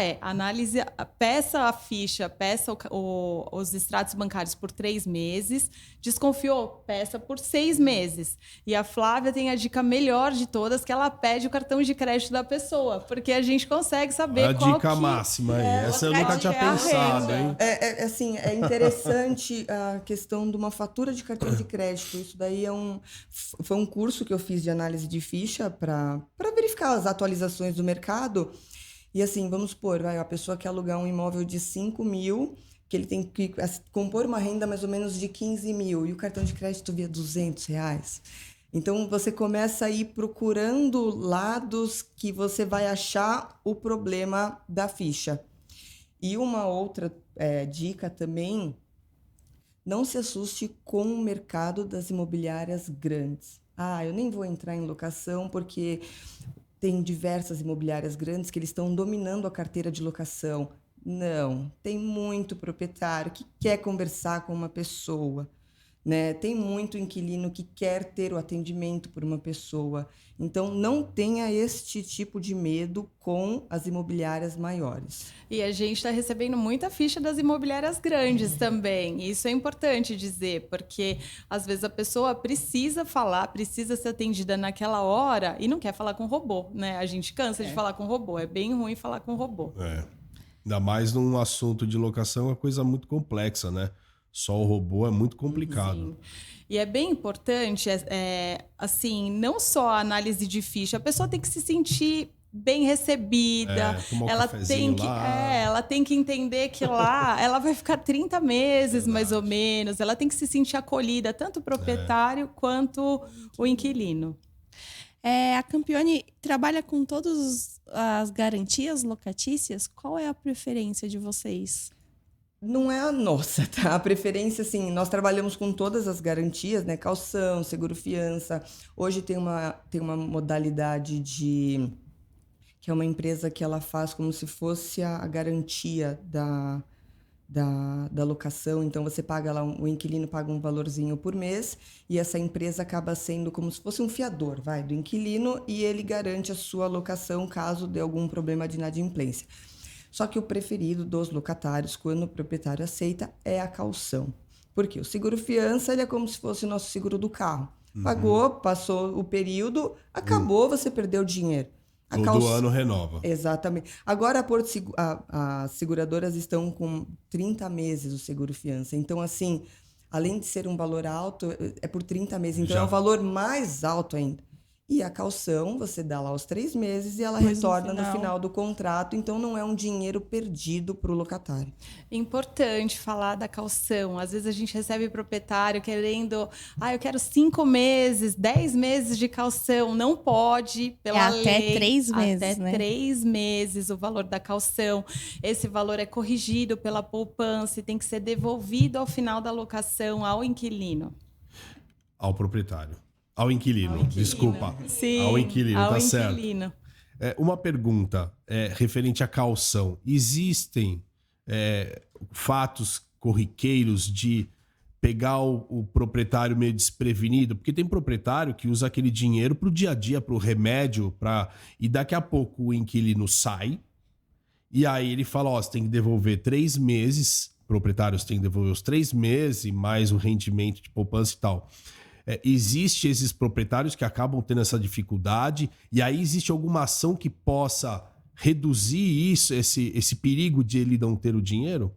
Speaker 4: peça a ficha, peça os extratos bancários por 3 meses. Desconfiou? comprou, peça por 6 meses. E a Flávia tem a dica melhor de todas, que ela pede o cartão de crédito da pessoa, porque a gente consegue saber
Speaker 2: a
Speaker 4: qual
Speaker 2: dica máxima aí. Essa eu nunca tinha pensado, hein?
Speaker 3: Assim, é interessante a questão de uma fatura de cartão de crédito. Isso daí foi um curso que eu fiz de análise de ficha para verificar as atualizações do mercado. E assim, vamos supor, a pessoa quer alugar um imóvel de 5 mil, que ele tem que compor uma renda mais ou menos de 15 mil, e o cartão de crédito via R$200. Então, você começa a ir procurando lados que você vai achar o problema da ficha. E uma outra dica também, não se assuste com o mercado das imobiliárias grandes. Eu nem vou entrar em locação porque tem diversas imobiliárias grandes que eles estão dominando a carteira de locação. Não, tem muito proprietário que quer conversar com uma pessoa, né? Tem muito inquilino que quer ter o atendimento por uma pessoa. Então, não tenha este tipo de medo com as imobiliárias maiores.
Speaker 4: E a gente está recebendo muita ficha das imobiliárias grandes também. Isso é importante dizer, porque às vezes a pessoa precisa falar, precisa ser atendida naquela hora e não quer falar com robô, né? A gente cansa de falar com robô, é bem ruim falar com robô.
Speaker 2: Ainda mais num assunto de locação, é uma coisa muito complexa, né? Só o robô é muito complicado.
Speaker 4: Sim. E é bem importante, assim, não só a análise de ficha, a pessoa tem que se sentir bem recebida, ela tem que entender que lá ela vai ficar 30 meses, mais ou menos, ela tem que se sentir acolhida, tanto o proprietário quanto o inquilino.
Speaker 1: A Campione trabalha com todas as garantias locatícias. Qual é a preferência de vocês?
Speaker 3: Não é a nossa, tá? A preferência, assim, nós trabalhamos com todas as garantias, né? Caução, seguro-fiança. Hoje tem uma modalidade que é uma empresa que ela faz como se fosse a garantia da locação. Então, você paga lá, o inquilino paga um valorzinho por mês e essa empresa acaba sendo como se fosse um fiador, do inquilino, e ele garante a sua locação caso dê algum problema de inadimplência. Só que o preferido dos locatários, quando o proprietário aceita, é a caução. Porque o seguro-fiança ele é como se fosse o nosso seguro do carro. Pagou, passou o período, acabou, você perdeu o dinheiro.
Speaker 2: Todo ano renova.
Speaker 3: Exatamente. Agora, as seguradoras estão com 30 meses o seguro-fiança. Então, assim, além de ser um valor alto, é por 30 meses. Então, é um valor mais alto ainda. E a caução, você dá lá os 3 meses e ela retorna no final do contrato. Então, não é um dinheiro perdido para o locatário.
Speaker 4: Importante falar da caução. Às vezes a gente recebe proprietário querendo... eu quero 5 meses, 10 meses de caução. Não pode, pela lei.
Speaker 1: Até 3 meses,
Speaker 4: Até 3 meses o valor da caução. Esse valor é corrigido pela poupança e tem que ser devolvido ao final da locação ao inquilino.
Speaker 2: Ao proprietário. Ao inquilino, desculpa.
Speaker 4: Sim,
Speaker 2: ao inquilino,
Speaker 4: ao
Speaker 2: tá
Speaker 4: inquilino.
Speaker 2: Certo. Uma pergunta referente à caução. Existem fatos corriqueiros de pegar o proprietário meio desprevenido? Porque tem proprietário que usa aquele dinheiro para o dia a dia, para o remédio, e daqui a pouco o inquilino sai, e aí ele fala, você tem que devolver 3 meses, proprietários têm que devolver os 3 meses, mais o rendimento de poupança e tal. Existe esses proprietários que acabam tendo essa dificuldade, e aí existe alguma ação que possa reduzir esse perigo de ele não ter o dinheiro?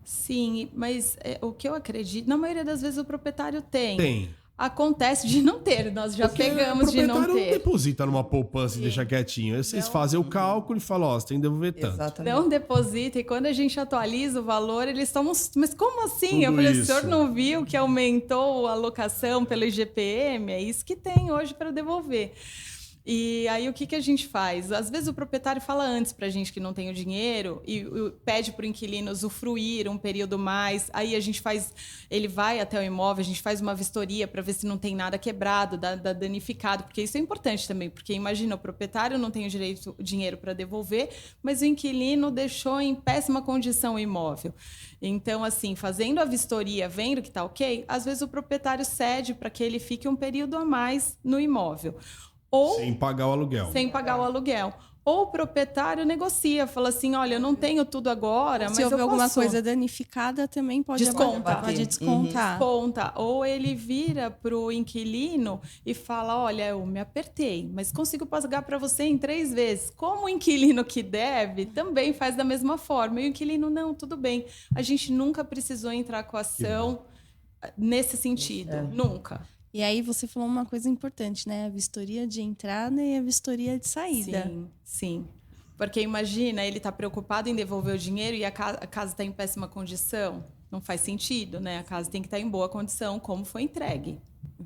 Speaker 4: Sim, mas o que eu acredito, na maioria das vezes o proprietário tem.
Speaker 2: Tem.
Speaker 4: Acontece de não ter, nós já pegamos de não ter.
Speaker 2: O proprietário não deposita numa poupança e deixa quietinho. Aí vocês fazem o cálculo e falam, você tem que devolver tanto.
Speaker 3: Exatamente.
Speaker 4: Não deposita, e quando a gente atualiza o valor, eles tomam... Mas como assim?
Speaker 2: Tudo
Speaker 4: eu falei,
Speaker 2: isso.
Speaker 4: o senhor não viu que aumentou a alocação pelo IGPM? É isso que tem hoje para devolver. E aí, o que a gente faz? Às vezes, o proprietário fala antes para a gente que não tem o dinheiro e pede para o inquilino usufruir um período mais. Aí, ele vai até o imóvel, a gente faz uma vistoria para ver se não tem nada quebrado, danificado, porque isso é importante também, porque imagina, o proprietário não tem o dinheiro para devolver, mas o inquilino deixou em péssima condição o imóvel. Então, assim, fazendo a vistoria, vendo que está ok, às vezes o proprietário cede para que ele fique um período a mais no imóvel.
Speaker 2: Sem pagar o aluguel.
Speaker 4: Sem pagar o aluguel. ou o proprietário negocia, fala assim, olha, eu não tenho tudo agora, mas
Speaker 1: se houver
Speaker 4: eu posso...
Speaker 1: alguma coisa danificada, também pode
Speaker 4: Desconta.
Speaker 1: pode descontar.
Speaker 4: Desconta. Ou ele vira para o inquilino e fala, olha, eu me apertei, mas consigo pagar para você em 3 vezes. Como o inquilino que deve, também faz da mesma forma. E o inquilino, não, tudo bem. A gente nunca precisou entrar com ação nesse sentido. Nunca.
Speaker 1: E aí você falou uma coisa importante, né? A vistoria de entrada e a vistoria de saída.
Speaker 4: Sim, sim. Porque imagina, ele está preocupado em devolver o dinheiro e a casa está em péssima condição. Não faz sentido, né? A casa tem que estar em boa condição, como foi entregue.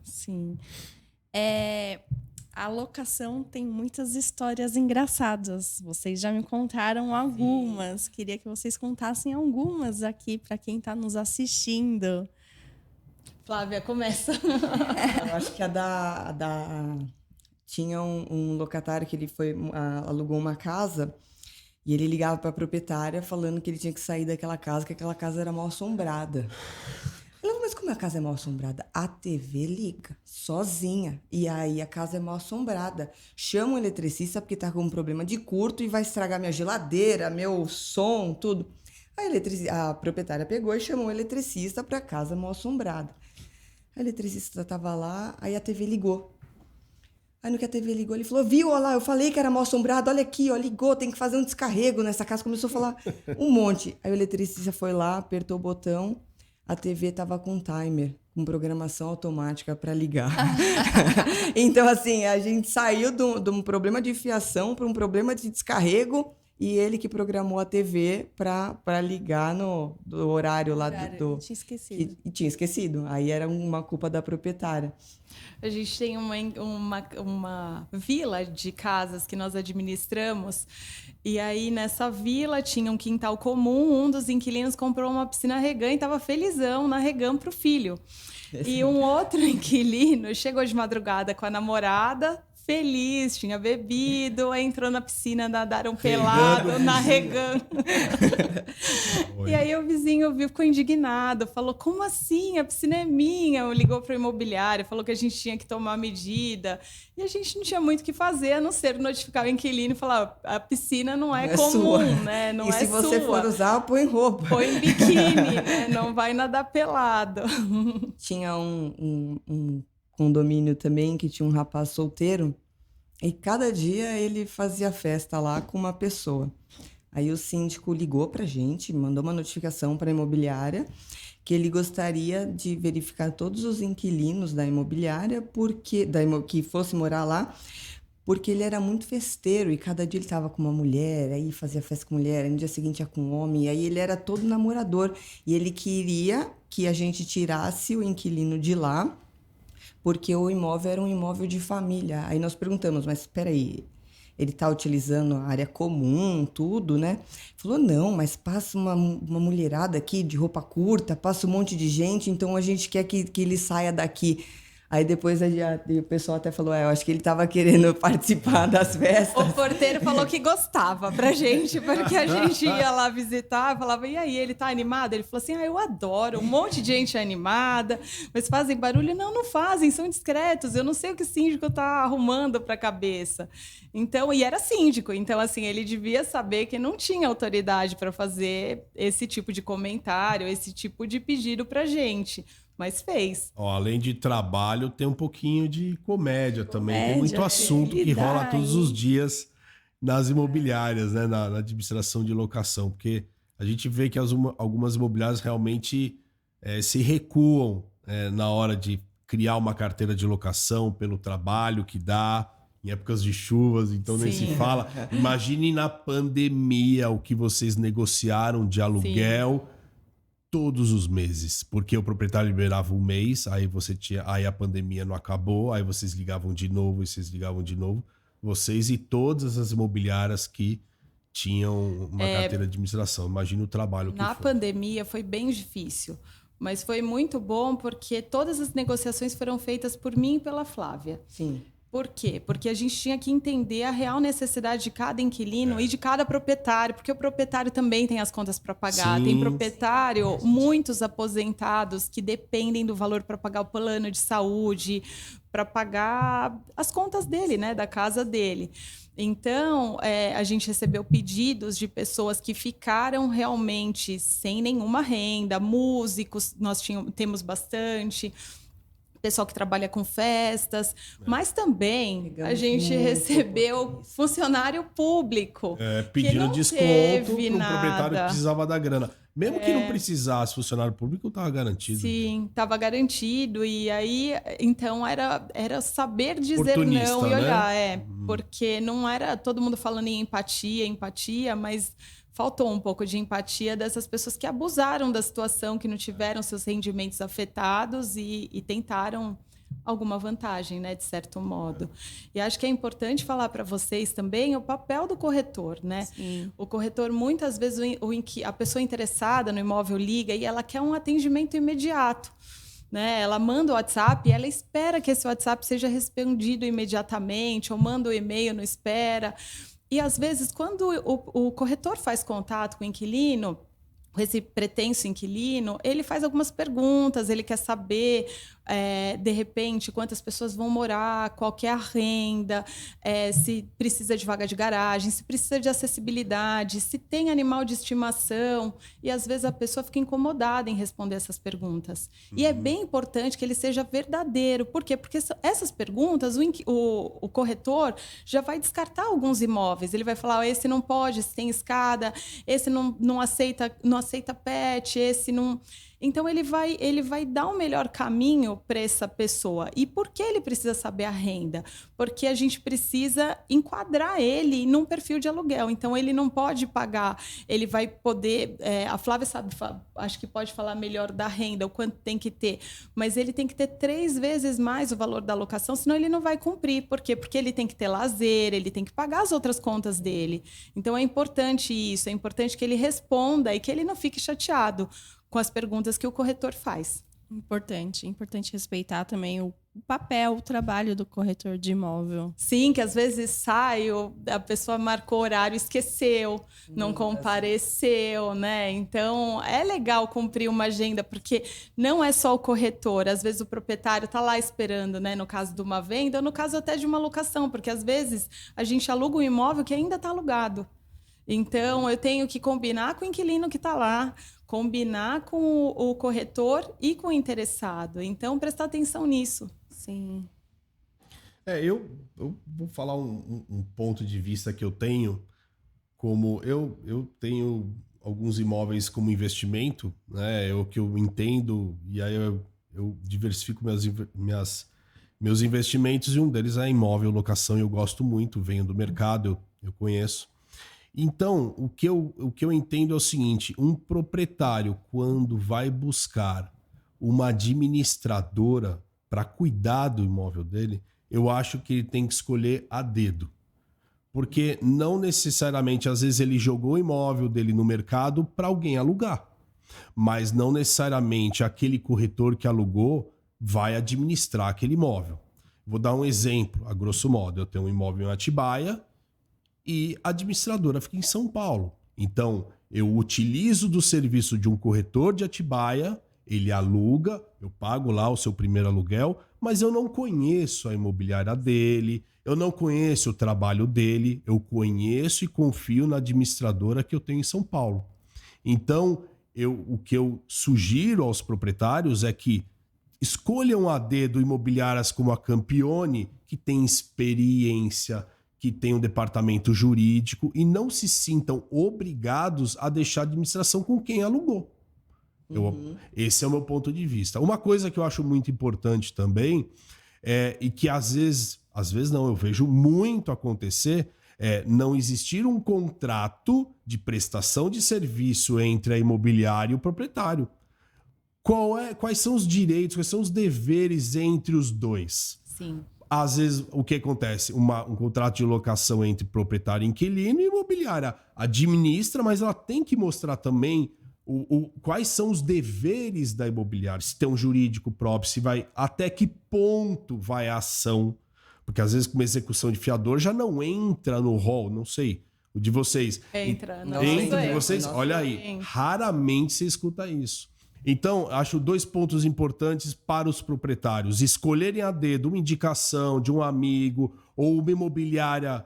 Speaker 1: Sim. A locação tem muitas histórias engraçadas. Vocês já me contaram algumas. Queria que vocês contassem algumas aqui para quem está nos assistindo.
Speaker 4: Flávia, começa.
Speaker 3: Eu acho que tinha um locatário que ele alugou uma casa e ele ligava para a proprietária falando que ele tinha que sair daquela casa, que aquela casa era mal assombrada. Eu falei, mas como a casa é mal assombrada? A TV liga sozinha e aí a casa é mal assombrada. Chama o eletricista porque tá com um problema de curto e vai estragar minha geladeira, meu som, tudo. A proprietária pegou e chamou o eletricista para a casa mal assombrada. A eletricista estava lá, aí a TV ligou. Aí no que a TV ligou, ele falou, viu, olha lá, eu falei que era mal assombrado, olha aqui, ó, ligou, tem que fazer um descarrego nessa casa. Começou a falar um monte. Aí o eletricista foi lá, apertou o botão, a TV estava com timer, com programação automática para ligar. Então, assim, a gente saiu de um problema de fiação para um problema de descarrego. E ele que programou a TV para ligar no horário lá do...
Speaker 1: Tinha esquecido.
Speaker 3: E tinha esquecido. Aí era uma culpa da proprietária.
Speaker 4: A gente tem uma vila de casas que nós administramos. E aí, nessa vila, tinha um quintal comum. Um dos inquilinos comprou uma piscina regã e estava felizão na regã para o filho. E um outro inquilino chegou de madrugada com a namorada... feliz, tinha bebido, aí entrou na piscina, nadaram pelado, narregando. E aí o vizinho viu, ficou indignado, falou, como assim? A piscina é minha. Ligou para o imobiliário, falou que a gente tinha que tomar medida. E a gente não tinha muito o que fazer, a não ser notificar o inquilino e falar, a piscina não é comum,
Speaker 3: sua.
Speaker 4: Né? Não
Speaker 3: e se você for usar, põe roupa.
Speaker 4: Põe biquíni, né? Não vai nadar pelado.
Speaker 3: Tinha um condomínio também que tinha um rapaz solteiro e cada dia ele fazia festa lá com uma pessoa. Aí o síndico ligou pra gente, mandou uma notificação para a imobiliária que ele gostaria de verificar todos os inquilinos da imobiliária que fosse morar lá, porque ele era muito festeiro e cada dia ele estava com uma mulher, aí fazia festa com mulher, aí no dia seguinte ia com um homem, e aí ele era todo namorador. E ele queria que a gente tirasse o inquilino de lá, porque o imóvel era um imóvel de família. Aí nós perguntamos, mas espera aí, ele está utilizando a área comum, tudo, né? Falou, não, mas passa uma mulherada aqui de roupa curta, passa um monte de gente, então a gente quer que ele saia daqui. Aí depois o pessoal até falou, eu acho que ele estava querendo participar das festas.
Speaker 4: O porteiro falou que gostava pra gente, porque a gente ia lá visitar, falava, e aí, ele tá animado? Ele falou assim, eu adoro, um monte de gente animada, mas fazem barulho? Não, não fazem, são discretos, eu não sei o que o síndico tá arrumando pra cabeça. Então, e era síndico, então assim, ele devia saber que não tinha autoridade para fazer esse tipo de comentário, esse tipo de pedido pra gente. Mas fez.
Speaker 2: Além de trabalho, tem um pouquinho de comédia também. Tem muito assunto que rola todos os dias nas imobiliárias, né? Na administração de locação. Porque a gente vê que algumas imobiliárias realmente se recuam na hora de criar uma carteira de locação pelo trabalho que dá em épocas de chuvas. Então nem se fala. Imagine na pandemia o que vocês negociaram de aluguel. Sim. Todos os meses, porque o proprietário liberava um mês, aí a pandemia não acabou, aí vocês ligavam de novo, vocês e todas as imobiliárias que tinham uma carteira de administração. Imagina o trabalho que foi.
Speaker 4: Na pandemia foi bem difícil, mas foi muito bom porque todas as negociações foram feitas por mim e pela Flávia.
Speaker 3: Sim.
Speaker 4: Por quê? Porque a gente tinha que entender a real necessidade de cada inquilino e de cada proprietário, porque o proprietário também tem as contas para pagar.
Speaker 2: Sim.
Speaker 4: Tem proprietário, muitos aposentados que dependem do valor para pagar o plano de saúde, para pagar as contas dele, né, da casa dele. Então, a gente recebeu pedidos de pessoas que ficaram realmente sem nenhuma renda, músicos, temos bastante, pessoal que trabalha com festas, mas também
Speaker 3: Pegamos
Speaker 4: a gente
Speaker 3: muito
Speaker 4: recebeu
Speaker 3: oportunista.
Speaker 4: funcionário público que
Speaker 2: Pedindo
Speaker 4: não
Speaker 2: desconto
Speaker 4: teve
Speaker 2: para um proprietário que
Speaker 4: nada.
Speaker 2: precisava da grana. Mesmo que não precisasse, funcionário público estava garantido.
Speaker 4: Sim, estava garantido. E aí, então, era saber dizer
Speaker 2: Oportunista,
Speaker 4: não e
Speaker 2: né?
Speaker 4: olhar. Porque não era todo mundo falando em empatia, mas faltou um pouco de empatia dessas pessoas que abusaram da situação, que não tiveram seus rendimentos afetados e tentaram alguma vantagem, né, de certo modo. E acho que é importante falar para vocês também o papel do corretor, né?
Speaker 1: Sim.
Speaker 4: O corretor, muitas vezes, a pessoa interessada no imóvel liga e ela quer um atendimento imediato. Né? Ela manda o WhatsApp e ela espera que esse WhatsApp seja respondido imediatamente, ou manda o e-mail, não espera. E, às vezes, quando o corretor faz contato com o inquilino, com esse pretenso inquilino, ele faz algumas perguntas, ele quer saber, de repente, quantas pessoas vão morar, qual que é a renda, se precisa de vaga de garagem, se precisa de acessibilidade, se tem animal de estimação. E, às vezes, a pessoa fica incomodada em responder essas perguntas. E é bem importante que ele seja verdadeiro. Por quê? Porque essas perguntas, o corretor já vai descartar alguns imóveis. Ele vai falar, esse não pode, esse tem escada, esse não aceita pet, esse não... Então, ele vai dar um melhor caminho para essa pessoa. E por que ele precisa saber a renda? Porque a gente precisa enquadrar ele num perfil de aluguel. Então, ele não pode pagar, ele vai poder... a Flávia sabe, acho que pode falar melhor da renda, o quanto tem que ter. Mas ele tem que ter 3 vezes mais o valor da locação, senão ele não vai cumprir. Por quê? Porque ele tem que ter lazer, ele tem que pagar as outras contas dele. Então, é importante isso, é importante que ele responda e que ele não fique chateado com as perguntas que o corretor faz.
Speaker 1: Importante respeitar também o papel, o trabalho do corretor de imóvel.
Speaker 4: Sim, que às vezes a pessoa marcou horário, esqueceu, não compareceu, né? Então, é legal cumprir uma agenda, porque não é só o corretor, às vezes o proprietário está lá esperando, né? No caso de uma venda, ou no caso até de uma locação, porque às vezes a gente aluga um imóvel que ainda está alugado. Então, eu tenho que combinar com o inquilino que está lá, combinar com o corretor e com o interessado. Então, prestar atenção nisso.
Speaker 1: Sim.
Speaker 2: Eu vou falar um ponto de vista que eu tenho, como eu tenho alguns imóveis como investimento, né? É o que eu entendo, e aí eu diversifico meus investimentos, e um deles é imóvel, locação, e eu gosto muito, venho do mercado, eu conheço. Então, o que eu entendo é o seguinte: um proprietário, quando vai buscar uma administradora para cuidar do imóvel dele, eu acho que ele tem que escolher a dedo. Porque não necessariamente, às vezes, ele jogou o imóvel dele no mercado para alguém alugar. Mas não necessariamente aquele corretor que alugou vai administrar aquele imóvel. Vou dar um exemplo, a grosso modo. Eu tenho um imóvel em Atibaia e a administradora fica em São Paulo. Então, eu utilizo do serviço de um corretor de Atibaia, ele aluga, eu pago lá o seu primeiro aluguel, mas eu não conheço a imobiliária dele, eu não conheço o trabalho dele, eu conheço e confio na administradora que eu tenho em São Paulo. Então, o que eu sugiro aos proprietários é que escolham a dedo imobiliárias como a Campione, que tem experiência, que tem um departamento jurídico, e não se sintam obrigados a deixar a administração com quem alugou. Esse é o meu ponto de vista. Uma coisa que eu acho muito importante também, e que às vezes não, eu vejo muito acontecer, não existir um contrato de prestação de serviço entre a imobiliária e o proprietário. Quais são os direitos, quais são os deveres entre os dois?
Speaker 4: Sim.
Speaker 2: Às vezes, o que acontece? Um contrato de locação entre proprietário e inquilino, e a imobiliária administra, mas ela tem que mostrar também quais são os deveres da imobiliária, se tem um jurídico próprio, até que ponto vai a ação. Porque às vezes com uma execução de fiador já não entra no rol, não sei. O de vocês.
Speaker 4: Entra, não.
Speaker 2: Entra de
Speaker 4: Nossa,
Speaker 2: vocês?
Speaker 3: nossa,
Speaker 2: Olha aí,
Speaker 4: sim.
Speaker 2: raramente você escuta isso. Então, acho 2 pontos importantes para os proprietários. Escolherem a dedo uma indicação de um amigo ou uma imobiliária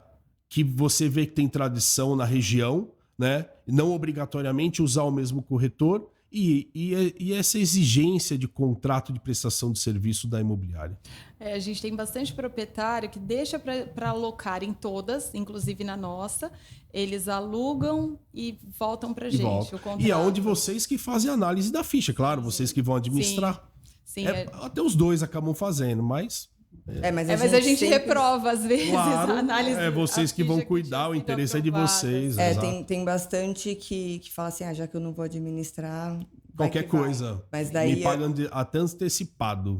Speaker 2: que você vê que tem tradição na região, né? Não obrigatoriamente usar o mesmo corretor e essa exigência de contrato de prestação de serviço da imobiliária.
Speaker 4: A gente tem bastante proprietário que deixa para alocar em todas, inclusive na nossa. Eles alugam e voltam para a gente.
Speaker 2: volta.
Speaker 4: O contrato.
Speaker 2: E aonde vocês que fazem a análise da ficha, claro, vocês que vão administrar.
Speaker 4: Sim,
Speaker 2: Até os dois acabam fazendo, mas
Speaker 3: Mas
Speaker 4: mas a gente
Speaker 3: sempre-
Speaker 4: reprova às vezes
Speaker 2: claro,
Speaker 4: a análise.
Speaker 2: é vocês
Speaker 4: a
Speaker 2: que vão
Speaker 4: ficha
Speaker 2: cuidar,
Speaker 4: tinha
Speaker 2: o
Speaker 4: sido
Speaker 2: interesse é de
Speaker 4: aprovada.
Speaker 2: vocês. exato.
Speaker 3: Tem bastante que fala assim, já que eu não vou administrar... vai
Speaker 2: Qualquer
Speaker 3: que vai.
Speaker 2: coisa.
Speaker 3: Mas daí
Speaker 2: me pagam até antecipado.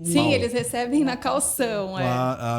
Speaker 4: Sim, eles recebem na calção.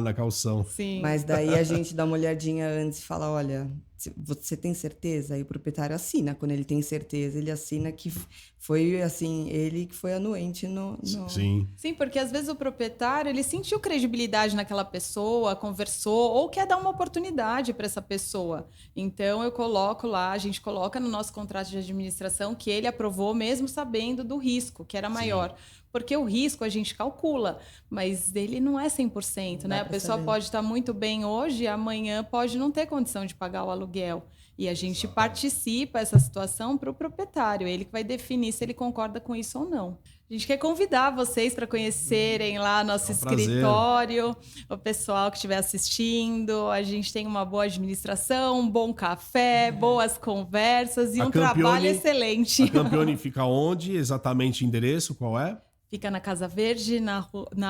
Speaker 2: Na calção.
Speaker 4: Sim.
Speaker 3: Mas daí a gente dá uma olhadinha antes e fala, olha, você tem certeza? Aí o proprietário assina. Quando ele tem certeza, ele assina que foi assim, ele que foi anuente no...
Speaker 2: Sim.
Speaker 4: Sim, porque às vezes o proprietário ele sentiu credibilidade naquela pessoa, conversou ou quer dar uma oportunidade para essa pessoa. Então eu coloco lá, a gente coloca no nosso contrato de administração que ele aprovou mesmo sabendo do risco, que era maior. Porque o risco a gente calcula, mas ele não é 100%, né? A pessoa pode estar muito bem hoje, amanhã pode não ter condição de pagar o aluguel. E a gente participa dessa situação para o proprietário, ele que vai definir se ele concorda com isso ou não. A gente quer convidar vocês para conhecerem lá nosso escritório, o pessoal que estiver assistindo. A gente tem uma boa administração, um bom café, boas conversas e um trabalho excelente.
Speaker 2: A Campione fica onde? Exatamente o endereço, qual é?
Speaker 4: Fica na Casa Verde, na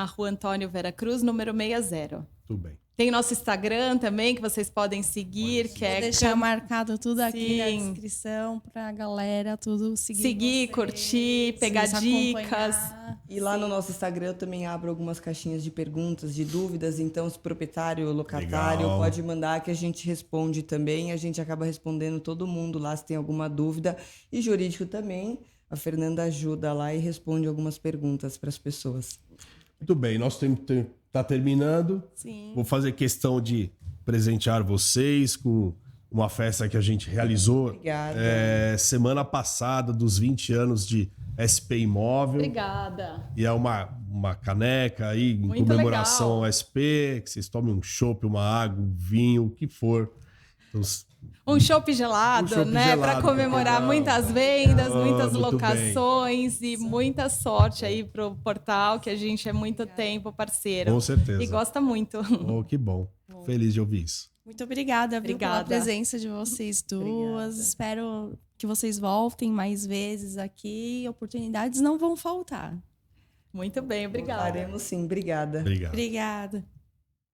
Speaker 4: rua Antônio Vera Cruz, número 60.
Speaker 2: Tudo bem.
Speaker 4: Tem nosso Instagram também, que vocês podem seguir, que
Speaker 1: Vou
Speaker 4: é
Speaker 1: deixar marcado tudo aqui na
Speaker 4: Sim.
Speaker 1: descrição pra galera tudo seguir.
Speaker 4: seguir,
Speaker 1: vocês,
Speaker 4: curtir, pegar
Speaker 1: nos
Speaker 4: dicas.
Speaker 1: acompanhar.
Speaker 3: E lá no nosso Instagram eu também abro algumas caixinhas de perguntas, de dúvidas. Então, se proprietário ou locatário
Speaker 2: Legal.
Speaker 3: pode mandar que a gente responde também. A gente acaba respondendo todo mundo lá se tem alguma dúvida. E jurídico também. A Fernanda ajuda lá e responde algumas perguntas para as pessoas.
Speaker 2: Muito bem, nosso tempo está terminando.
Speaker 1: Sim.
Speaker 2: Vou fazer questão de presentear vocês com uma festa que a gente realizou
Speaker 3: Obrigada.
Speaker 2: semana passada, dos 20 anos de SP Imóvel.
Speaker 4: Obrigada.
Speaker 2: E é uma caneca aí em
Speaker 4: Muito
Speaker 2: comemoração
Speaker 4: legal.
Speaker 2: ao SP, que vocês tomem um chopp, uma água, um vinho, o que for. Então,
Speaker 4: Um chopp gelado,
Speaker 2: Um chopp
Speaker 4: né?
Speaker 2: gelado,
Speaker 4: Para comemorar
Speaker 2: legal.
Speaker 4: muitas vendas, muitas
Speaker 2: muito
Speaker 4: locações e muita sorte aí pro portal, que a gente é muito tempo parceiro.
Speaker 2: com certeza.
Speaker 4: E gosta muito.
Speaker 2: Oh, que bom. Feliz de ouvir isso.
Speaker 1: Muito obrigada, viu, pela
Speaker 4: Obrigada.
Speaker 1: presença de vocês duas.
Speaker 3: Obrigada.
Speaker 1: Espero que vocês voltem mais vezes aqui. Oportunidades não vão faltar.
Speaker 4: Muito bem, obrigada.
Speaker 3: Faremos sim. Obrigada.
Speaker 2: Obrigado.
Speaker 1: Obrigada.